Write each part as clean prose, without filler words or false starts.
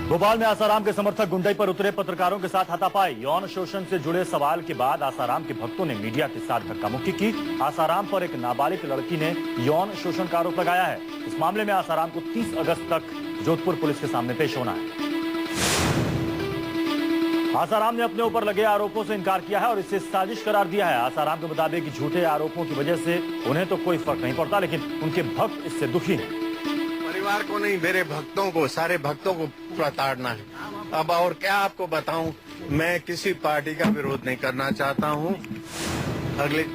भोपाल में आसाराम के समर्थक गुंडई पर उतरे, पत्रकारों के साथ हाथापाई। यौन शोषण से जुड़े सवाल के बाद आसाराम के भक्तों ने मीडिया के साथ धक्का-मुक्की की। आसाराम पर एक नाबालिग लड़की ने यौन शोषण का आरोप लगाया है। इस मामले में आसाराम को 30 अगस्त तक जोधपुर पुलिस के सामने पेश होना है। आसाराम ने अपने ऊपर लगे आरोपों से इनकार किया है और इसे साजिश करार दिया है। आसाराम के मुताबिक झूठे आरोपों की वजह से उन्हें तो कोई फर्क नहीं पड़ता, लेकिन उनके भक्त इससे दुखी हैं। परिवार को नहीं, मेरे भक्तों को, सारे भक्तों को प्रताड़ना है। अब और क्या आपको बताऊं, मैं किसी पार्टी का विरोध नहीं करना चाहता हूं। अगले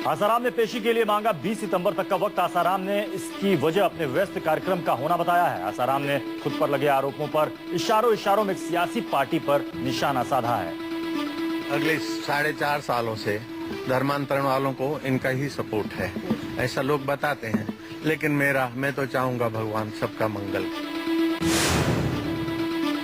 आसाराम ने पेशी के लिए मांगा 20 सितंबर तक का वक्त। आसाराम ने इसकी वजह अपने व्यस्त कार्यक्रम का होना बताया है। आसाराम ने खुद पर लगे आरोपों पर इशारों में एक सियासी पार्टी पर निशाना साधा है। अगले 4.5 सालों से धर्मांतरण वालों को इनका ही सपोर्ट है, ऐसा लोग बताते हैं, लेकिन मैं तो चाहूंगा भगवान सबका मंगल।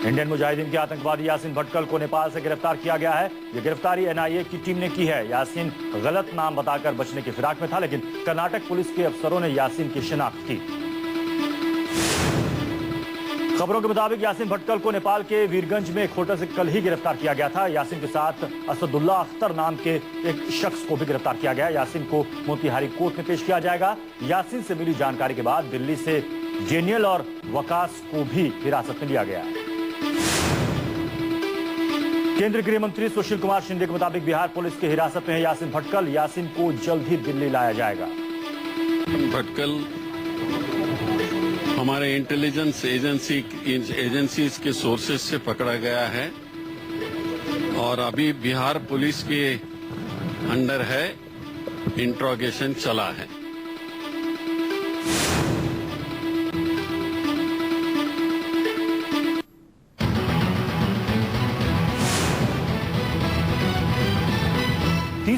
इंडियन मुजाहिदीन के आतंकवादी यासीन भटकल को नेपाल से गिरफ्तार किया गया है। ये गिरफ्तारी एनआईए की टीम ने की है। यासीन गलत नाम बताकर बचने की फिराक में था, लेकिन कर्नाटक पुलिस के अफसरों ने यासीन की शिनाख्त की। खबरों के मुताबिक यासीन भटकल को नेपाल के वीरगंज में एक होटल से कल ही गिरफ्तार किया गया था। यासीन के साथ असदुल्ला अख्तर नाम के एक शख्स को भी गिरफ्तार किया गया। यासीन को मोतिहारी कोर्ट में पेश किया जाएगा। यासीन से मिली जानकारी के बाद दिल्ली से जेनियल और वकास को भी हिरासत में लिया गया है। केंद्रीय गृह मंत्री सुशील कुमार शिंदे के मुताबिक बिहार पुलिस की हिरासत में है यासीन भटकल। यासीन को जल्द ही दिल्ली लाया जाएगा। भटकल हमारे इंटेलिजेंस एजेंसीज के सोर्सेज से पकड़ा गया है और अभी बिहार पुलिस के अंडर है, इंट्रोगेशन चला है।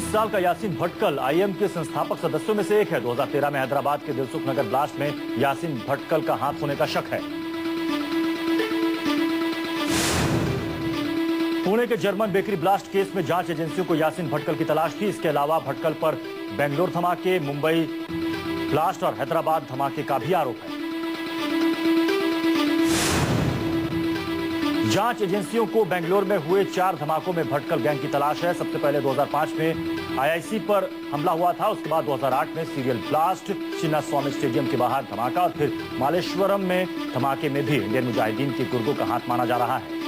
साल का यासीन भटकल आईएम के संस्थापक सदस्यों में से एक है। 2013 में हैदराबाद के दिलसुख नगर ब्लास्ट में यासीन भटकल का हाथ होने का शक है। पुणे के जर्मन बेकरी ब्लास्ट केस में जांच एजेंसियों को यासीन भटकल की तलाश थी। इसके अलावा भटकल पर बेंगलोर धमाके, मुंबई ब्लास्ट और हैदराबाद धमाके का भी आरोप है। जांच एजेंसियों को बेंगलोर में हुए 4 धमाकों में भटकल गैंग की तलाश है। सबसे पहले 2005 में आईआईसी पर हमला हुआ था। उसके बाद 2008 में सीरियल ब्लास्ट, चिन्नास्वामी स्टेडियम के बाहर धमाका और फिर मालेश्वरम में धमाके में भी इंडियन मुजाहिदीन के गुर्गों का हाथ माना जा रहा है।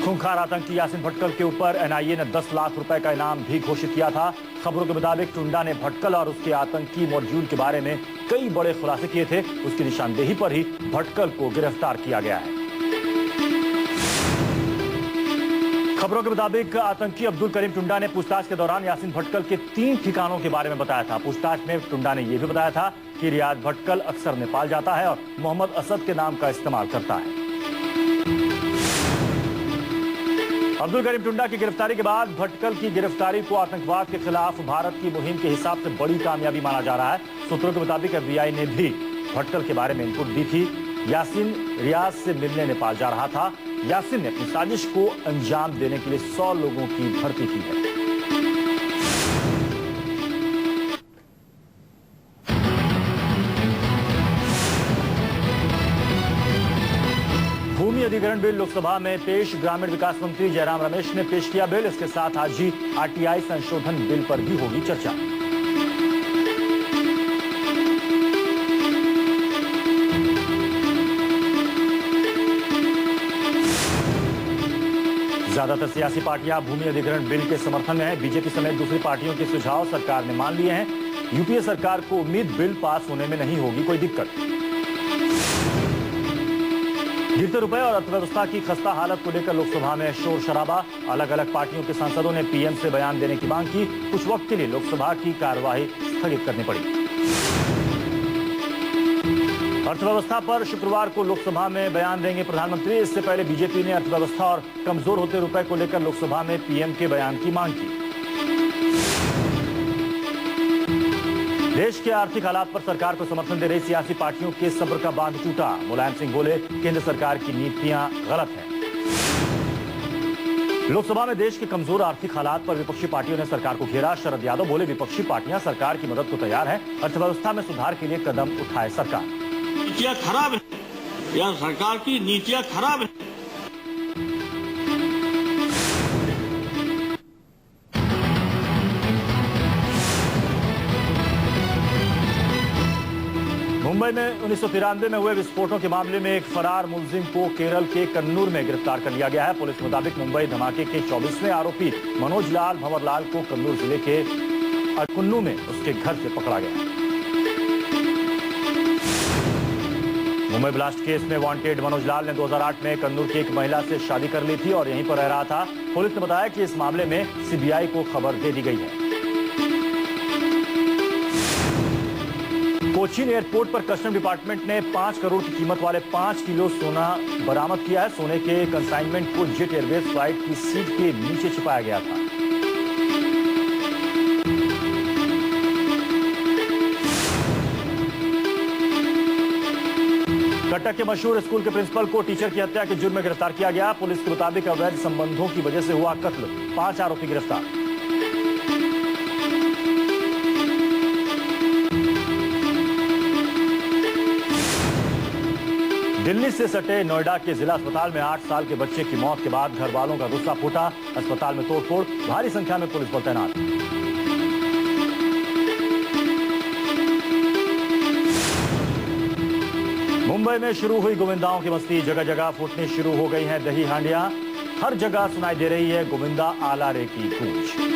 खूंखार आतंकी यासीन भटकल के ऊपर एनआईए ने 10 लाख रुपए का इनाम भी घोषित किया था। खबरों के मुताबिक टुंडा ने भटकल और उसके आतंकी मॉड्यूल के बारे में कई बड़े खुलासे किए थे। उसकी निशानदेही पर ही भटकल को गिरफ्तार किया गया है। खबरों के मुताबिक आतंकी अब्दुल करीम टुंडा ने पूछताछ के दौरान यासीन भटकल के 3 ठिकानों के बारे में बताया था। पूछताछ में टुंडा ने यह भी बताया था कि रियाज भटकल अक्सर नेपाल जाता है और मोहम्मद असद के नाम का इस्तेमाल करता है। अब्दुल करीम टुंडा की गिरफ्तारी के बाद भटकल की गिरफ्तारी को आतंकवाद के खिलाफ भारत की मुहिम के हिसाब से बड़ी कामयाबी माना जा रहा है। सूत्रों के मुताबिक एफबीआई ने भी भटकल के बारे में इनपुट दी थी। यासीन रियाज से मिलने नेपाल जा रहा था। यासीन ने अपनी साजिश को अंजाम देने के लिए 100 लोगों की भर्ती की है। भूमि अधिग्रहण बिल लोकसभा में पेश। ग्रामीण विकास मंत्री जयराम रमेश ने पेश किया बिल। इसके साथ आज ही आरटीआई संशोधन बिल पर भी होगी चर्चा। ज्यादातर सियासी पार्टियां भूमि अधिग्रहण बिल के समर्थन में हैं। बीजेपी समेत दूसरी पार्टियों के सुझाव सरकार ने मान लिए हैं। यूपीए सरकार को उम्मीद बिल पास होने में नहीं होगी कोई दिक्कत। गिरते रुपए और अर्थव्यवस्था की खस्ता हालत को लेकर लोकसभा में शोर शराबा। अलग अलग पार्टियों के सांसदों ने पीएम से बयान देने की मांग की। कुछ वक्त के लिए लोकसभा की कार्यवाही स्थगित करनी पड़ी। अर्थव्यवस्था पर शुक्रवार को लोकसभा में बयान देंगे प्रधानमंत्री। इससे पहले बीजेपी ने अर्थव्यवस्था और कमजोर होते रुपए को लेकर लोकसभा में पीएम के बयान की मांग की। देश के आर्थिक हालात पर सरकार को समर्थन दे रही सियासी पार्टियों के सब्र का बांध टूटा। मुलायम सिंह बोले, केंद्र सरकार की नीतियां गलत हैं। लोकसभा में देश के कमजोर आर्थिक हालात पर विपक्षी पार्टियों ने सरकार को घेरा। शरद यादव बोले, विपक्षी पार्टियां सरकार की मदद को तैयार हैं। अर्थव्यवस्था में सुधार के लिए कदम उठाए सरकार। क्या खराब है, यह सरकार की नीतियां खराब है। मुंबई में 1993 में हुए विस्फोटों के मामले में एक फरार मुलजिम को केरल के कन्नूर में गिरफ्तार कर लिया गया है। पुलिस के मुताबिक मुंबई धमाके के 24वें आरोपी मनोज लाल भंवरलाल को कन्नूर जिले के अकुन्नू में उसके घर से पकड़ा गया। मुंबई ब्लास्ट केस में वांटेड मनोज लाल ने 2008 में कन्नूर की एक महिला से शादी कर ली थी और यहीं पर रह रहा था। पुलिस ने बताया कि इस मामले में सीबीआई को खबर दे दी गई है। कोचीन एयरपोर्ट पर कस्टम डिपार्टमेंट ने 5 करोड़ की कीमत वाले 5 किलो सोना बरामद किया है। सोने के कंसाइनमेंट को जेट एयरवेज फ्लाइट की सीट के नीचे छिपाया गया था। कटक के मशहूर स्कूल के प्रिंसिपल को टीचर की हत्या के जुर्म में गिरफ्तार किया गया। पुलिस के मुताबिक अवैध संबंधों की वजह से हुआ कत्ल। 5 आरोपी गिरफ्तार। दिल्ली से सटे नोएडा के जिला अस्पताल में 8 साल के बच्चे की मौत के बाद घर वालों का गुस्सा फूटा। अस्पताल में तोड़फोड़, भारी संख्या में पुलिस बल तैनात। मुंबई में शुरू हुई गोविंदाओं की मस्ती। जगह जगह फूटनी शुरू हो गई हैं दही हांडियां। हर जगह सुनाई दे रही है गोविंदा आला रे की गूंज।